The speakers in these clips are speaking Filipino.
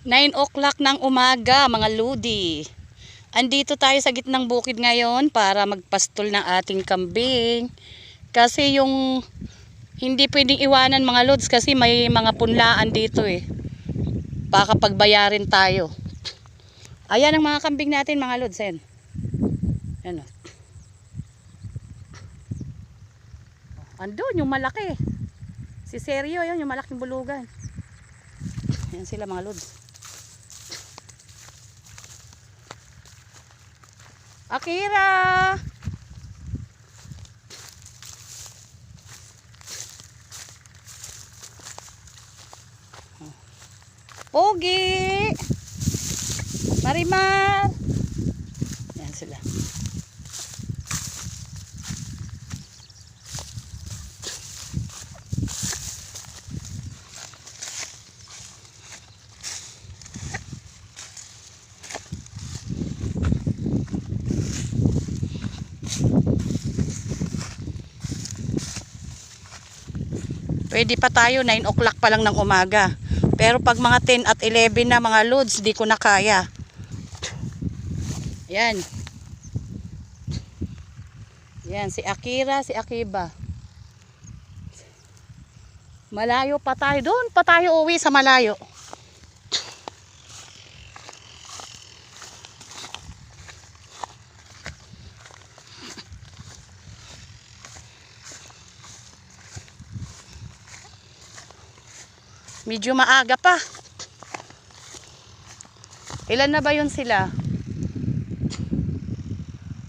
9 o'clock ng umaga mga lodi. Andito tayo sa gitnang bukid ngayon para magpastol ng ating kambing. Kasi yung hindi pwedeng iwanan mga lods kasi may mga punlaan dito eh. Baka pagbayarin tayo. Ayan ang mga kambing natin mga lods. Ayan. Ayan o. Andun yung malaki. Si Seryo yun, yung malaking bulugan. Ayan sila mga lods. Akira! Pogi! Marimar! Ayan sila. Pwede pa tayo, 9 o'clock pa lang ng umaga. Pero pag mga 10 at 11 na mga loads, di ko na kaya. Yan. Yan, si Akira, si Akiba. Malayo pa tayo. Doon pa tayo uwi sa malayo. Medyo maaga pa. Ilan na ba yun sila?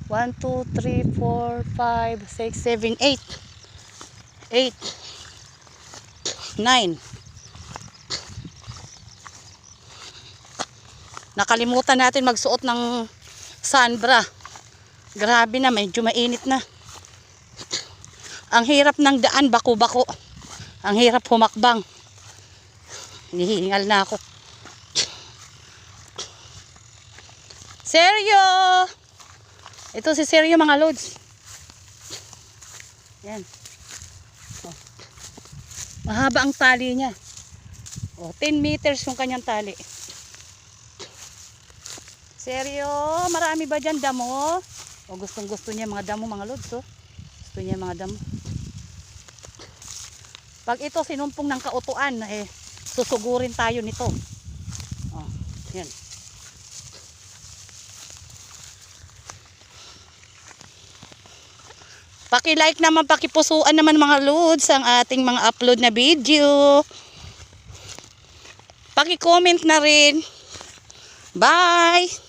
1, 2, 3, 4, 5, 6, 7, 8. 8. 9. Nakalimutan natin magsuot ng sunbra. Grabe na, medyo mainit na. Ang hirap ng daan, bako-bako. Ang hirap humakbang. Hinihingal na ako. Seryo! Ito si Seryo mga lods. Yan. Oh. Mahaba ang tali niya. Oh, 10 meters yung kanyang tali. Seryo, marami ba dyan damo? O gustong gusto niya mga damo mga lods. Oh. Gusto niya mga damo. Pag ito sinumpong ng kautuan, susugurin tayo nito. Oh, yan. Paki-like naman, pakipusuan naman mga lods ang ating mga upload na video. Paki-comment na rin. Bye!